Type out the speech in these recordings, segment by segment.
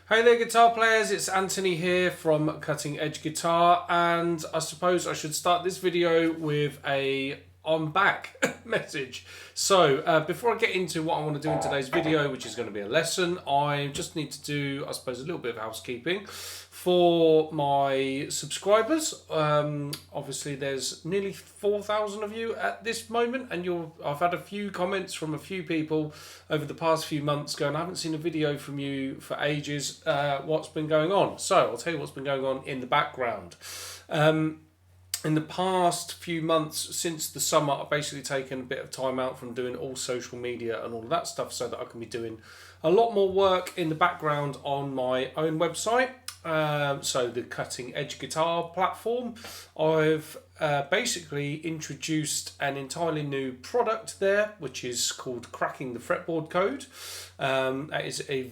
Hey there guitar players, it's Anthony here from Cutting Edge Guitar, and I suppose I should start this video with a I'm back message. So before I get into what I want to do in today's video, which is going to be a lesson, I just need to do, I suppose, a little bit of housekeeping for my subscribers. Obviously there's nearly 4,000 of you at this moment, and I've had a few comments from a few people over the past few months going, I haven't seen a video from you for ages, what's been going on? So I'll tell you what's been going on in the background. In the past few months since the summer, I've basically taken a bit of time out from doing all social media and all of that stuff so that I can be doing a lot more work in the background on my own website. So the Cutting Edge Guitar platform, I've basically introduced an entirely new product there, which is called Cracking the Fretboard Code. That is a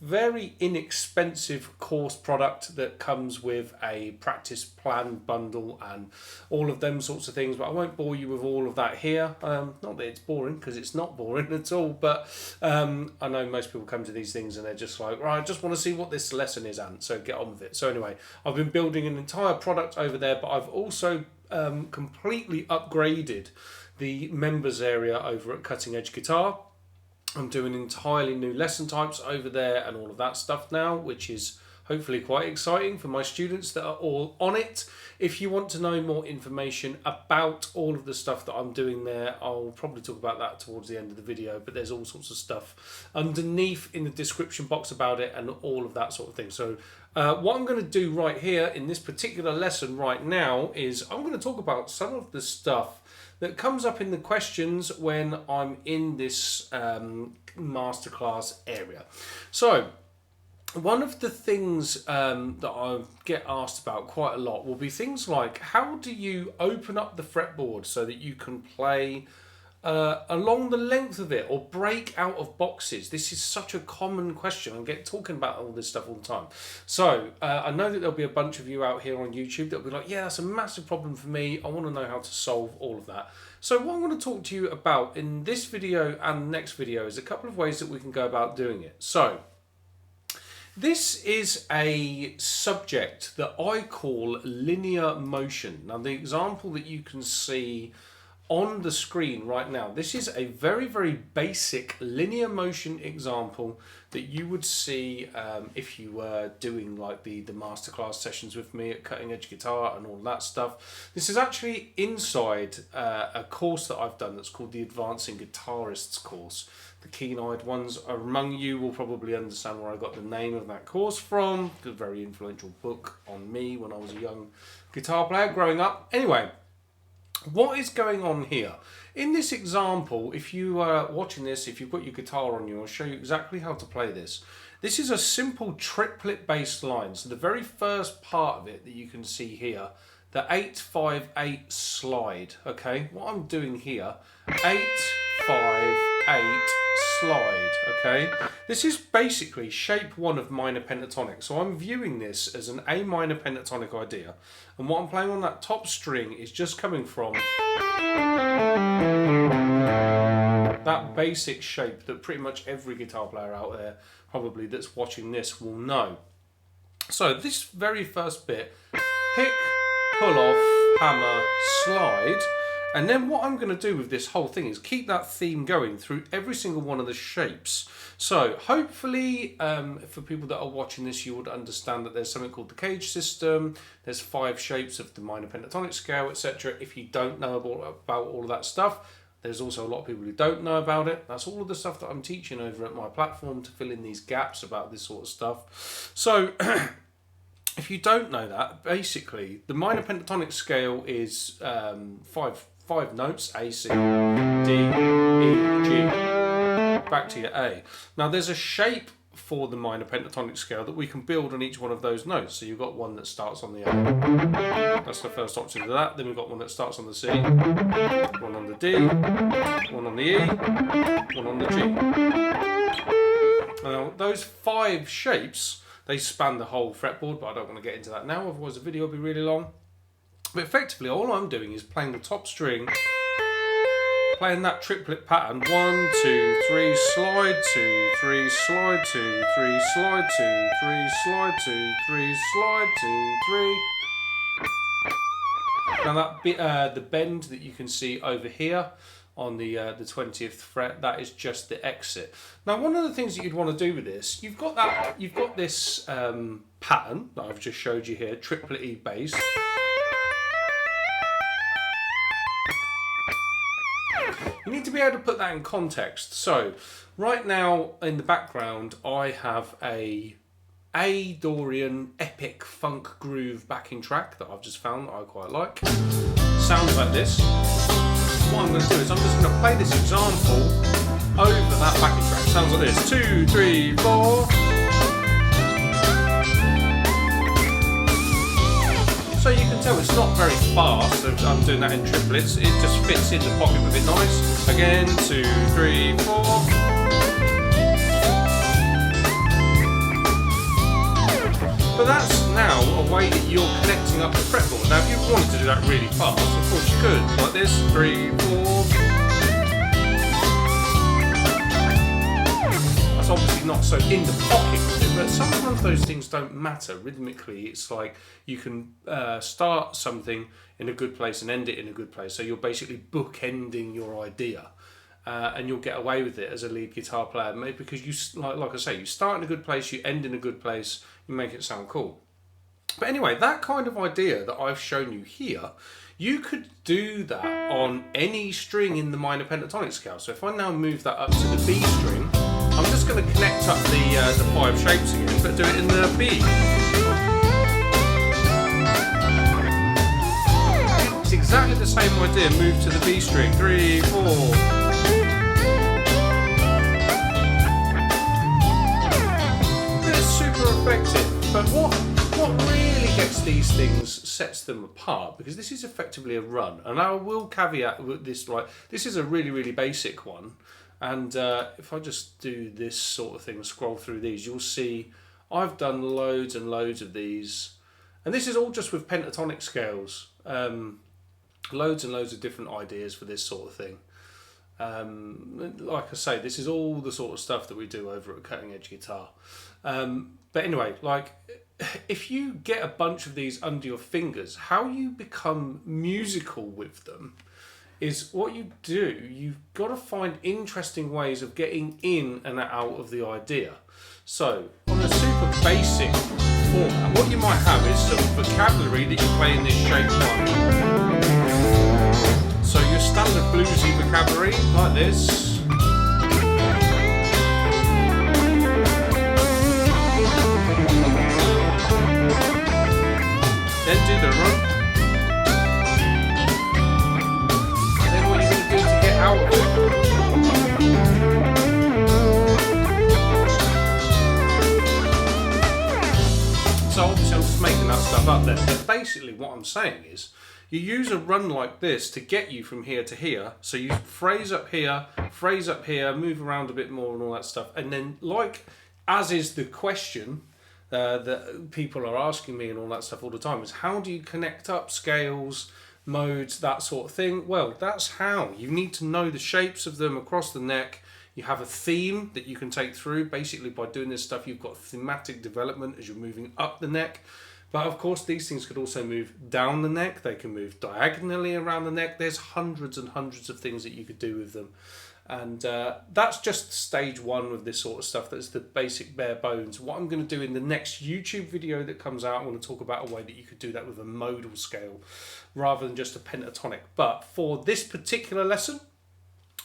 very inexpensive course product that comes with a practice plan bundle and all of them sorts of things, but I won't bore you with all of that here. Not that it's boring, because it's not boring at all, but I know most people come to these things and they're just like, right, I just want to see what this lesson is, Ant, so get on with it. So anyway, I've been building an entire product over there, but I've also completely upgraded the members area over at Cutting Edge Guitar. I'm doing entirely new lesson types over there and all of that stuff now, which is hopefully quite exciting for my students that are all on it. If you want to know more information about all of the stuff that I'm doing there, I'll probably talk about that towards the end of the video, but there's all sorts of stuff underneath in the description box about it and all of that sort of thing. So what I'm going to do right here in this particular lesson right now is I'm going to talk about some of the stuff that comes up in the questions when I'm in this masterclass area. So one of the things that I get asked about quite a lot will be things like, how do you open up the fretboard so that you can play along the length of it or break out of boxes? This is such a common question. I get talking about all this stuff all the time. So I know that there'll be a bunch of you out here on YouTube that'll be like, yeah, that's a massive problem for me. I want to know how to solve all of that. So what I'm going to talk to you about in this video and the next video is a couple of ways that we can go about doing it. So this is a subject that I call linear motion. Now the example that you can see on the screen right now, this is a very, very basic linear motion example that you would see if you were doing like the masterclass sessions with me at Cutting Edge Guitar and all that stuff. This is actually inside a course that I've done that's called the Advancing Guitarists course. The keen-eyed ones among you will probably understand where I got the name of that course from. It's a very influential book on me when I was a young guitar player growing up. Anyway, what is going on here? In this example, if you are watching this, if you've got your guitar on you, I'll show you exactly how to play this. This is a simple triplet bass line. So the very first part of it that you can see here, the 8-5-8 slide, okay? What I'm doing here, 8-5-8 slide, okay? This is basically shape 1 of minor pentatonic. So I'm viewing this as an A minor pentatonic idea. And what I'm playing on that top string is just coming from that basic shape that pretty much every guitar player out there probably that's watching this will know. So this very first bit, pick, pull off, hammer, slide. And then what I'm going to do with this whole thing is keep that theme going through every single one of the shapes. So hopefully for people that are watching this, you would understand that there's something called the cage system. There's 5 shapes of the minor pentatonic scale, etc. If you don't know about all of that stuff, there's also a lot of people who don't know about it. That's all of the stuff that I'm teaching over at my platform to fill in these gaps about this sort of stuff. So if you don't know that, basically the minor pentatonic scale is 5 notes, A, C, D, E, G, back to your A. Now there's a shape for the minor pentatonic scale that we can build on each one of those notes. So you've got one that starts on the A. That's the first option of that. Then we've got one that starts on the C, one on the D, one on the E, one on the G. Now those 5 shapes, they span the whole fretboard, but I don't want to get into that now, otherwise the video will be really long. But effectively all I'm doing is playing the top string playing that triplet pattern. 1, 2, 3, slide, 2, 3, slide, 2, 3, slide, 2, 3, slide, 2, 3, slide, 2, 3. Now that bit, the bend that you can see over here on the 20th fret, that is just the exit. Now, one of the things that you'd want to do with this, you've got this pattern that I've just showed you here, triplet E bass. You need to be able to put that in context. So right now in the background, I have a Dorian epic funk groove backing track that I've just found that I quite like. Sounds like this. What I'm going to do is I'm just going to play this example over that backing track. Sounds like this. 2, 3, 4. So you can tell it's not very fast. So I'm doing that in triplets. It just fits in the pocket with it nice. Again, 2, 3, 4. But that's now a way that you're connecting up the fretboard. Now if you wanted to do that really fast, of course you could. Like this, 3, 4. That's obviously not so in the pocket with it, but sometimes those things don't matter. Rhythmically, it's like you can start something in a good place and end it in a good place. So you're basically bookending your idea. And you'll get away with it as a lead guitar player, maybe because you, like I say, you start in a good place, you end in a good place, you make it sound cool. But anyway, that kind of idea that I've shown you here, you could do that on any string in the minor pentatonic scale. So if I now move that up to the B string, I'm just going to connect up the 5 shapes again, but do it in the B. It's exactly the same idea. Move to the B string, 3, 4. Super effective, but what really gets these things, sets them apart, because this is effectively a run, and I will caveat with this, like, this is a really basic one, and if I just do this sort of thing, scroll through these, you'll see I've done loads and loads of these, and this is all just with pentatonic scales, loads and loads of different ideas for this sort of thing. Like I say, this is all the sort of stuff that we do over at Cutting Edge Guitar. But anyway, like, if you get a bunch of these under your fingers, how you become musical with them is what you do. You've got to find interesting ways of getting in and out of the idea. So on a super basic format, what you might have is some vocabulary that you play in this shape 1. So your standard bluesy vocabulary, like this. Then do the run. And then what you're going to do to get out of it. So obviously I'm just making that stuff up there. But basically what I'm saying is, you use a run like this to get you from here to here. So you phrase up here, move around a bit more and all that stuff. And then, like, as is the question that people are asking me and all that stuff all the time, is how do you connect up scales, modes, that sort of thing? Well, that's how. You need to know the shapes of them across the neck. You have a theme that you can take through. Basically, by doing this stuff, you've got thematic development as you're moving up the neck. But of course, these things could also move down the neck. They can move diagonally around the neck. There's hundreds and hundreds of things that you could do with them. And that's just stage 1 with this sort of stuff. That's the basic bare bones. What I'm going to do in the next YouTube video that comes out, I want to talk about a way that you could do that with a modal scale rather than just a pentatonic. But for this particular lesson,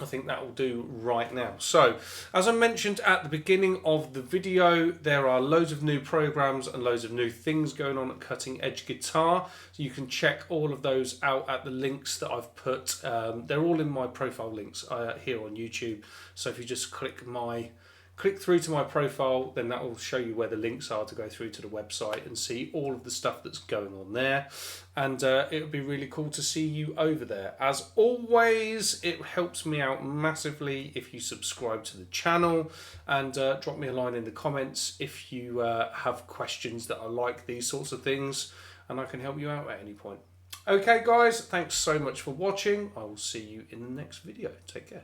I think that will do right now. So, as I mentioned at the beginning of the video, there are loads of new programs and loads of new things going on at Cutting Edge Guitar. So you can check all of those out at the links that I've put. They're all in my profile links here on YouTube. So if you just click through to my profile, then that will show you where the links are to go through to the website and see all of the stuff that's going on there. And it would be really cool to see you over there. As always, it helps me out massively if you subscribe to the channel and drop me a line in the comments if you have questions that are like these sorts of things, and I can help you out at any point. Okay, guys, thanks so much for watching. I will see you in the next video. Take care.